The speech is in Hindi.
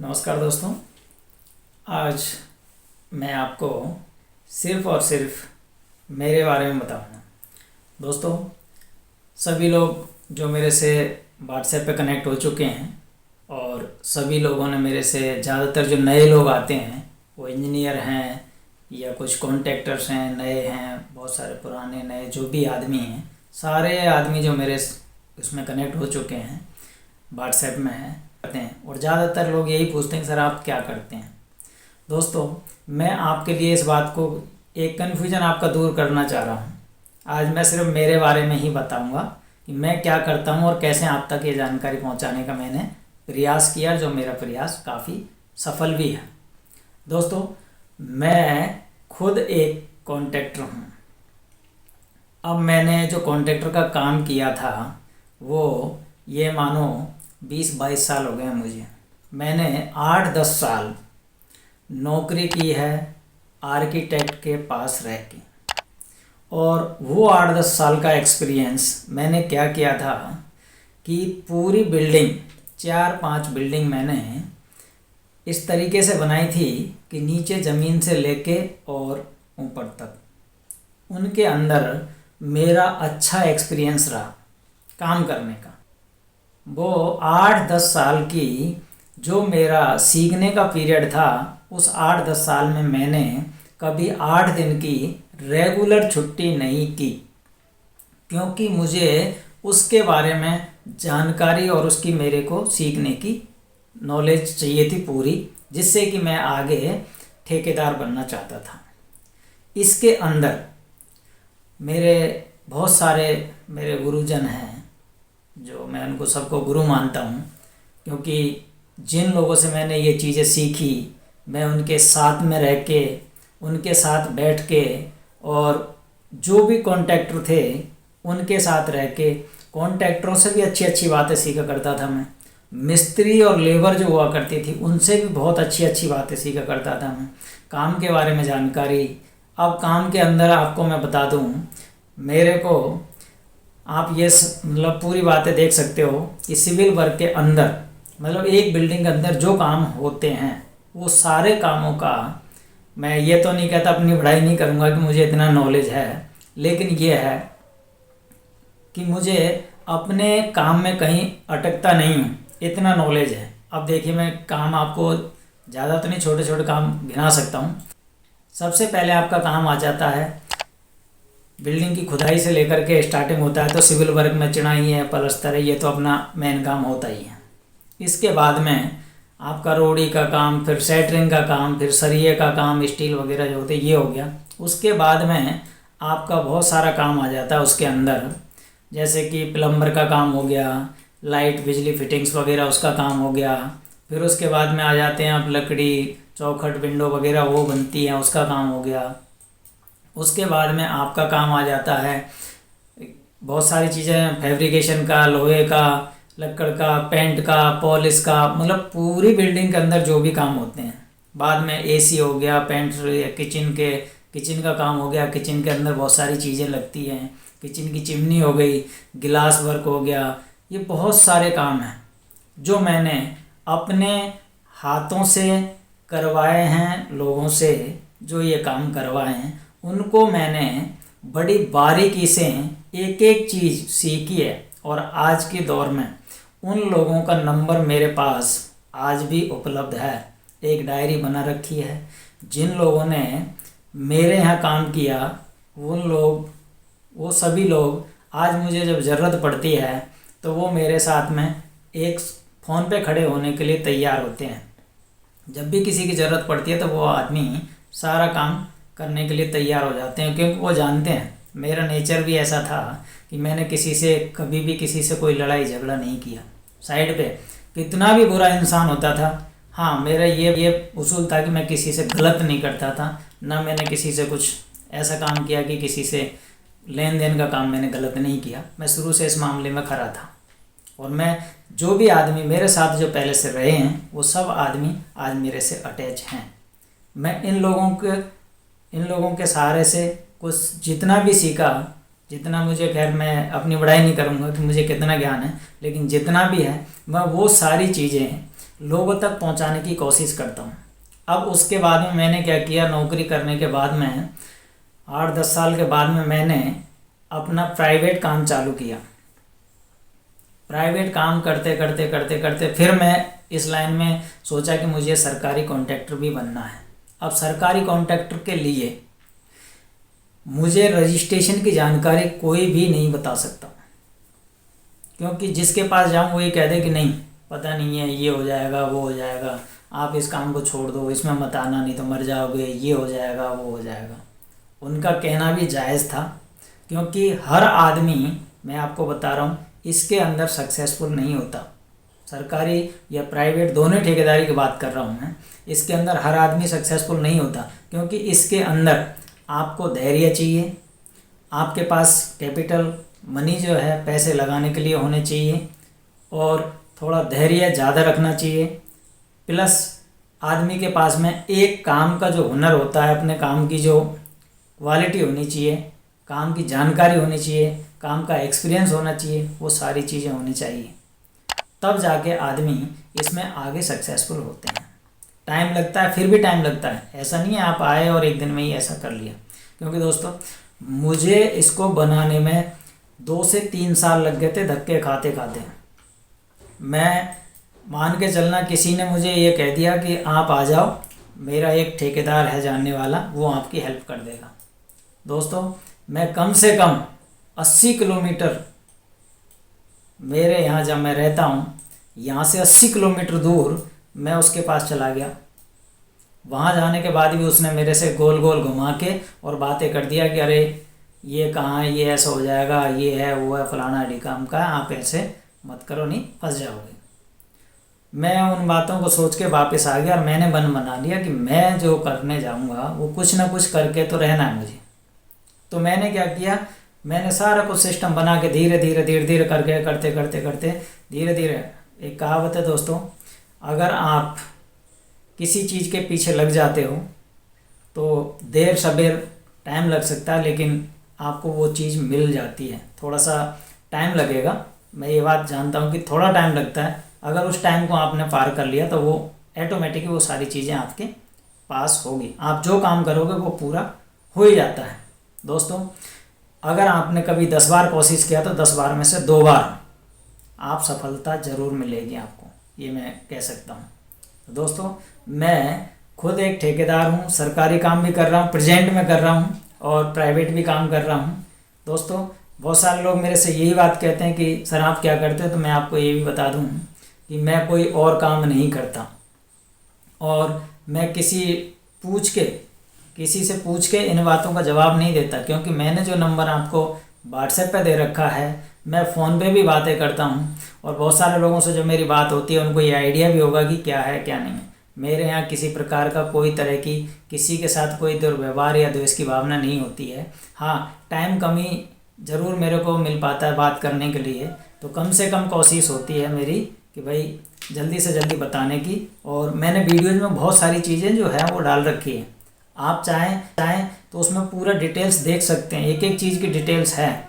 नमस्कार दोस्तों। आज मैं आपको सिर्फ़ और सिर्फ मेरे बारे में बताऊंगा। दोस्तों, सभी लोग जो मेरे से व्हाट्सएप पे कनेक्ट हो चुके हैं और सभी लोगों ने मेरे से ज़्यादातर जो नए लोग आते हैं वो इंजीनियर हैं या कुछ कॉन्ट्रैक्टर्स हैं, नए हैं, बहुत सारे पुराने नए जो भी आदमी हैं, सारे आदमी जो मेरे उसमें कनेक्ट हो चुके हैं व्हाट्सएप में हैं करते हैं। और ज़्यादातर लोग यही पूछते हैं, सर आप क्या करते हैं। दोस्तों, मैं आपके लिए इस बात को एक कन्फ्यूज़न आपका दूर करना चाह रहा हूँ। आज मैं सिर्फ मेरे बारे में ही बताऊँगा कि मैं क्या करता हूँ और कैसे आप तक ये जानकारी पहुँचाने का मैंने प्रयास किया, जो मेरा प्रयास काफ़ी सफल भी है। दोस्तों, मैं खुद एक कॉन्ट्रैक्टर हूँ। अब मैंने जो कॉन्ट्रैक्टर का काम किया था वो ये मानो 20-22 साल हो गए हैं मुझे। मैंने 8-10 साल नौकरी की है आर्किटेक्ट के पास रह के, और वो 8-10 साल का एक्सपीरियंस मैंने क्या किया था कि पूरी बिल्डिंग 4-5 बिल्डिंग मैंने इस तरीके से बनाई थी कि नीचे ज़मीन से लेके और ऊपर तक उनके अंदर मेरा अच्छा एक्सपीरियंस रहा काम करने का। वो 8-10 साल की जो मेरा सीखने का पीरियड था, उस 8-10 साल में मैंने कभी 8 दिन की रेगुलर छुट्टी नहीं की, क्योंकि मुझे उसके बारे में जानकारी और उसकी मेरे को सीखने की नॉलेज चाहिए थी पूरी, जिससे कि मैं आगे ठेकेदार बनना चाहता था। इसके अंदर मेरे बहुत सारे मेरे गुरुजन हैं, जो मैं उनको सबको गुरु मानता हूँ, क्योंकि जिन लोगों से मैंने ये चीज़ें सीखी, मैं उनके साथ में रह के, उनके साथ बैठ के, और जो भी कॉन्ट्रैक्टर थे उनके साथ रह के, कॉन्ट्रैक्टरों से भी अच्छी अच्छी बातें सीखा करता था मैं। मिस्त्री और लेबर जो हुआ करती थी उनसे भी बहुत अच्छी अच्छी बातें सीखा करता था मैं, काम के बारे में जानकारी। अब काम के अंदर आपको मैं बता दूँ, मेरे को आप ये मतलब पूरी बातें देख सकते हो कि सिविल वर्क के अंदर, मतलब एक बिल्डिंग के अंदर जो काम होते हैं वो सारे कामों का, मैं ये तो नहीं कहता, अपनी पढ़ाई नहीं करूँगा कि मुझे इतना नॉलेज है, लेकिन ये है कि मुझे अपने काम में कहीं अटकता नहीं हूँ, इतना नॉलेज है। अब देखिए, मैं काम आपको ज़्यादा तो नहीं, छोटे छोटे काम गिना सकता हूँ। सबसे पहले आपका काम आ जाता है बिल्डिंग की खुदाई से लेकर के स्टार्टिंग होता है तो सिविल वर्क में चिनाई है, पलस्तर है, ये तो अपना मेन काम होता ही है। इसके बाद में आपका रोड़ी का काम, फिर सेटरिंग का काम, फिर सरिये का काम, स्टील वगैरह जो होते हैं, ये हो गया। उसके बाद में आपका बहुत सारा काम आ जाता है उसके अंदर, जैसे कि प्लम्बर का काम हो गया, लाइट बिजली फिटिंग्स वगैरह उसका काम हो गया। फिर उसके बाद में आ जाते हैं आप लकड़ी, चौखट, विंडो वगैरह वो बनती हैं, उसका काम हो गया। उसके बाद में आपका काम आ जाता है बहुत सारी चीज़ें, फैब्रिकेशन का, लोहे का, लक्कड़ का, पेंट का, पॉलिश का, मतलब पूरी बिल्डिंग के अंदर जो भी काम होते हैं। बाद में एसी हो गया, पेंट, किचन का काम हो गया, किचन के अंदर बहुत सारी चीज़ें लगती हैं, किचन की चिमनी हो गई, गिलास वर्क हो गया। ये बहुत सारे काम हैं जो मैंने अपने हाथों से करवाए हैं, लोगों से जो ये काम करवाए हैं उनको मैंने बड़ी बारीकी से एक एक चीज़ सीखी है। और आज के दौर में उन लोगों का नंबर मेरे पास आज भी उपलब्ध है, एक डायरी बना रखी है। जिन लोगों ने मेरे यहाँ काम किया वो सभी लोग आज मुझे जब ज़रूरत पड़ती है तो वो मेरे साथ में एक फ़ोन पे खड़े होने के लिए तैयार होते हैं। जब भी किसी की ज़रूरत पड़ती है तो वो आदमी सारा काम करने के लिए तैयार हो जाते हैं, क्योंकि वो जानते हैं मेरा नेचर भी ऐसा था कि मैंने किसी से कभी भी किसी से कोई लड़ाई झगड़ा नहीं किया। साइड पे कितना भी बुरा इंसान होता था, हाँ, मेरा ये उसूल था कि मैं किसी से गलत नहीं करता था, ना मैंने किसी से कुछ ऐसा काम किया कि किसी से लेन देन का काम मैंने गलत नहीं किया। मैं शुरू से इस मामले में खरा था। और मैं जो भी आदमी मेरे साथ जो पहले से रहे हैं वो सब आदमी आज मेरे से अटैच हैं। मैं इन लोगों के सहारे से कुछ जितना भी सीखा, जितना मुझे, खैर मैं अपनी बड़ाई नहीं करूँगा कि मुझे कितना ज्ञान है, लेकिन जितना भी है मैं वो सारी चीज़ें लोगों तक पहुंचाने की कोशिश करता हूं। अब उसके बाद में मैंने क्या किया, नौकरी करने के बाद में 8-10 साल के बाद में मैंने अपना प्राइवेट काम चालू किया। प्राइवेट काम करते करते करते करते फिर मैं इस लाइन में सोचा कि मुझे सरकारी कॉन्ट्रैक्टर भी बनना है। अब सरकारी कॉन्ट्रैक्टर के लिए मुझे रजिस्ट्रेशन की जानकारी कोई भी नहीं बता सकता, क्योंकि जिसके पास जाऊँ वो ये कह दे कि नहीं पता नहीं है, ये हो जाएगा वो हो जाएगा, आप इस काम को छोड़ दो, इसमें मत आना नहीं तो मर जाओगे, ये हो जाएगा वो हो जाएगा। उनका कहना भी जायज़ था, क्योंकि हर आदमी, मैं आपको बता रहा हूँ, इसके अंदर सक्सेसफुल नहीं होता। सरकारी या प्राइवेट दोनों ठेकेदारी की बात कर रहा हूँ मैं, इसके अंदर हर आदमी सक्सेसफुल नहीं होता, क्योंकि इसके अंदर आपको धैर्य चाहिए, आपके पास कैपिटल मनी जो है पैसे लगाने के लिए होने चाहिए, और थोड़ा धैर्य ज़्यादा रखना चाहिए, प्लस आदमी के पास में एक काम का जो हुनर होता है, अपने काम की जो क्वालिटी होनी चाहिए, काम की जानकारी होनी चाहिए, काम का एक्सपीरियंस होना चाहिए, वो सारी चीज़ें होनी चाहिए, तब जाके आदमी इसमें आगे सक्सेसफुल होते हैं। टाइम लगता है, फिर भी टाइम लगता है, ऐसा नहीं है आप आए और एक दिन में ही ऐसा कर लिया। क्योंकि दोस्तों मुझे इसको बनाने में 2 से 3 साल लग गए थे, धक्के खाते खाते। मैं मान के चलना, किसी ने मुझे ये कह दिया कि आप आ जाओ, मेरा एक ठेकेदार है जानने वाला, वो आपकी हेल्प कर देगा। दोस्तों मैं कम से कम 80 किलोमीटर, मेरे यहाँ जब मैं रहता हूँ यहाँ से 80 किलोमीटर दूर मैं उसके पास चला गया। वहाँ जाने के बाद भी उसने मेरे से गोल गोल घुमा के और बातें कर दिया कि अरे ये कहाँ है, ये ऐसा हो जाएगा, ये है वो है, फलाना ढिकाम का, आप ऐसे मत करो नहीं फंस जाओगे। मैं उन बातों को सोच के वापस आ गया और मैंने मन बना लिया कि मैं जो करने जाऊंगा वो कुछ ना कुछ करके तो रहना है मुझे। तो मैंने क्या किया, मैंने सारा कुछ सिस्टम बना के धीरे धीरे करके करते करते करते धीरे धीरे, एक कहावत है दोस्तों, अगर आप किसी चीज़ के पीछे लग जाते हो तो देर सबेर टाइम लग सकता है, लेकिन आपको वो चीज़ मिल जाती है। थोड़ा सा टाइम लगेगा, मैं ये बात जानता हूँ कि थोड़ा टाइम लगता है। अगर उस टाइम को आपने पार कर लिया तो वो ऑटोमेटिकली वो सारी चीज़ें आपके पास होगी, आप जो काम करोगे वो पूरा हो ही जाता है। दोस्तों अगर आपने कभी 10 बार कोशिश किया तो 10 बार में से 2 बार आप सफलता ज़रूर मिलेगी आपको, ये मैं कह सकता हूँ। तो दोस्तों मैं खुद एक ठेकेदार हूँ, सरकारी काम भी कर रहा हूँ, प्रेजेंट में कर रहा हूँ, और प्राइवेट भी काम कर रहा हूँ। दोस्तों बहुत सारे लोग मेरे से यही बात कहते हैं कि सर आप क्या करते हो, तो मैं आपको ये भी बता दूँ कि मैं कोई और काम नहीं करता, और मैं किसी से पूछ के इन बातों का जवाब नहीं देता, क्योंकि मैंने जो नंबर आपको व्हाट्सएप पे दे रखा है, मैं फ़ोन पे भी बातें करता हूँ, और बहुत सारे लोगों से जो मेरी बात होती है उनको ये आइडिया भी होगा कि क्या है क्या नहीं है। मेरे यहाँ किसी प्रकार का कोई तरह की किसी के साथ कोई दुर्व्यवहार या द्वेष की भावना नहीं होती है। हाँ, टाइम कमी ज़रूर मेरे को मिल पाता है बात करने के लिए, तो कम से कम कोशिश होती है मेरी कि भाई जल्दी से जल्दी बताने की। और मैंने वीडियोज़ में बहुत सारी चीज़ें जो है वो डाल रखी है, आप चाहें तो उसमें पूरा डिटेल्स देख सकते हैं, एक एक चीज़ की डिटेल्स है।